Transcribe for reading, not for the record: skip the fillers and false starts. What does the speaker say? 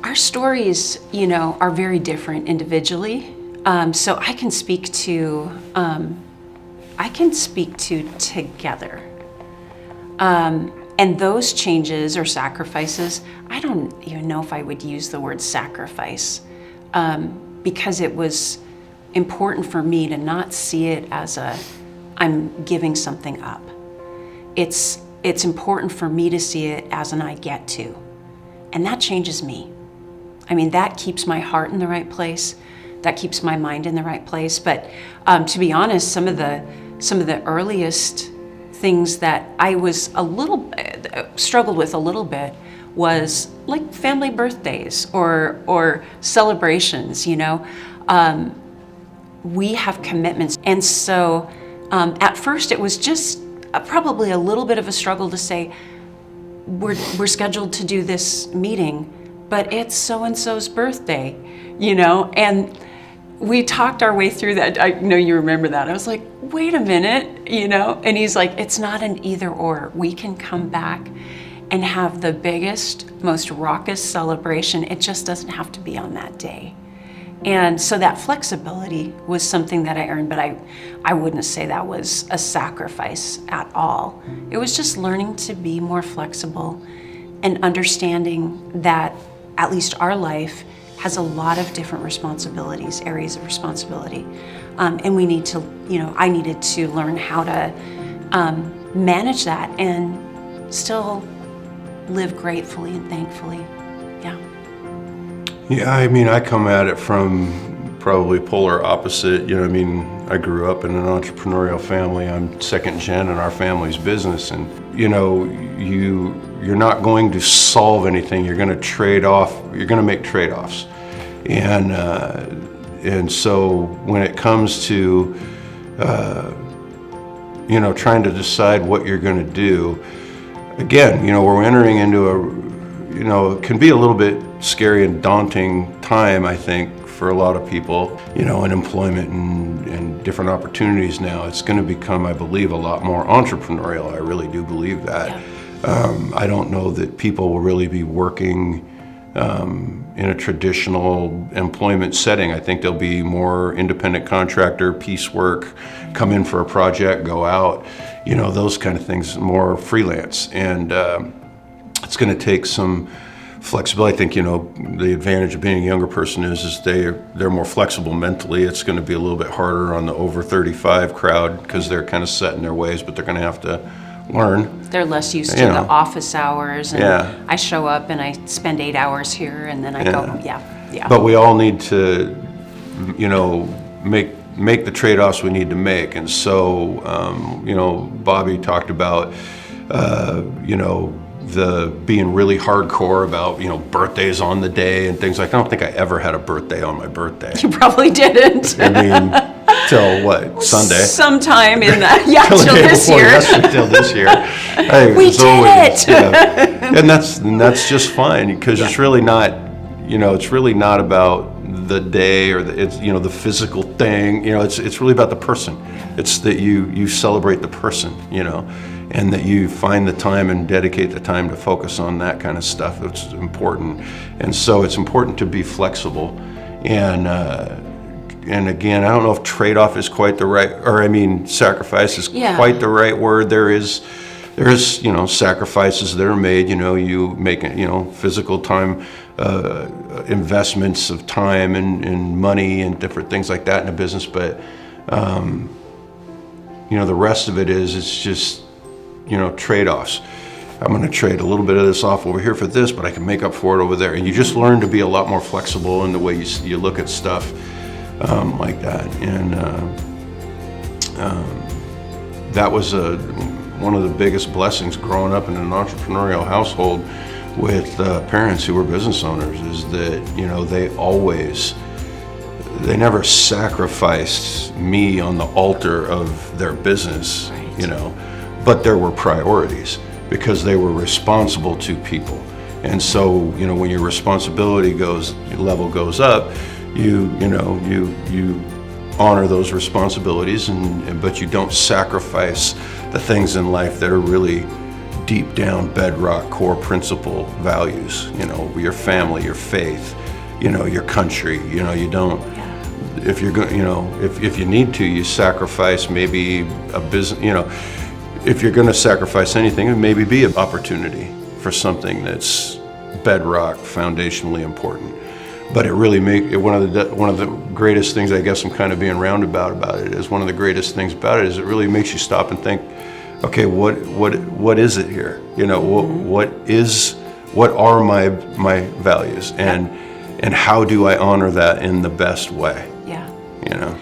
Our stories, are very different individually. So I can speak to together. And those changes or sacrifices, I don't even know if I would use the word sacrifice, because it was important for me to not see it as I'm giving something up. It's important for me to see it as an I get to. And that changes me. I mean, that keeps my heart in the right place. That keeps my mind in the right place. But to be honest, some of the earliest things that I was struggled with a little bit was like family birthdays or celebrations, we have commitments. And so at first it was just probably a little bit of a struggle to say, we're scheduled to do this meeting, but it's so-and-so's birthday, and we talked our way through that. I know you remember that. I was like, wait a minute, and he's like, it's not an either or. We can come back and have the biggest, most raucous celebration. It just doesn't have to be on that day. And so that flexibility was something that I earned, but I wouldn't say that was a sacrifice at all. It was just learning to be more flexible and understanding that at least our life has a lot of different responsibilities, areas of responsibility. And we need to, I needed to learn how to manage that and still live gratefully and thankfully. Yeah. Yeah, I come at it from probably polar opposite. I grew up in an entrepreneurial family. I'm second gen in our family's business, and you're not going to solve anything. You're going to trade off. You're going to make trade-offs, and so when it comes to trying to decide what you're going to do, again, we're entering into it can be a little bit scary and daunting time, I think, for a lot of people, in employment and different opportunities now. It's going to become, I believe, a lot more entrepreneurial. I really do believe that. Yeah. I don't know that people will really be working in a traditional employment setting. I think there'll be more independent contractor, piecework, come in for a project, go out, those kind of things, more freelance. And it's going to take some flexibility. I think, the advantage of being a younger person is they're more flexible mentally. It's going to be a little bit harder on the over 35 crowd because they're kind of set in their ways, but they're going to have to learn. They're less used to the office hours, and I show up and I spend 8 hours here and then I go, yeah. But we all need to, make the trade-offs we need to make. And so, Bobbie talked about, the being really hardcore about, birthdays on the day and things like that. I don't think I ever had a birthday on my birthday. You probably didn't. Till what, Sunday? Sometime in that, till this year. Till this year. Hey, we did it. Yeah. And that's just fine, because it's really not, it's really not about the day or the physical thing. It's really about the person. It's that you celebrate the person, and that you find the time and dedicate the time to focus on that kind of stuff. It's important. And so it's important to be flexible. And again, I don't know if trade-off is quite the right, sacrifice is quite the right word. There is sacrifices that are made. You make physical time, investments of time and money and different things like that in a business. But the rest of it's just trade-offs. I'm going to trade a little bit of this off over here for this, but I can make up for it over there. And you just learn to be a lot more flexible in the way you look at stuff like that. And that was one of the biggest blessings growing up in an entrepreneurial household with parents who were business owners, is that, they never sacrificed me on the altar of their business, right. But there were priorities because they were responsible to people. And so, when your responsibility level goes up, you honor those responsibilities, but you don't sacrifice the things in life that are really deep down bedrock core principle values, you know, your family, your faith, you know, your country, you know, you don't, if you're going, you know, if you need to, you sacrifice maybe a business, you know, if you're going to sacrifice anything, it maybe be an opportunity for something that's bedrock, foundationally important. But it really one of the greatest things, I guess I'm kind of being roundabout about it, is one of the greatest things about it is it really makes you stop and think, okay, what is it here? You know, what are my values, and how do I honor that in the best way? Yeah. You know.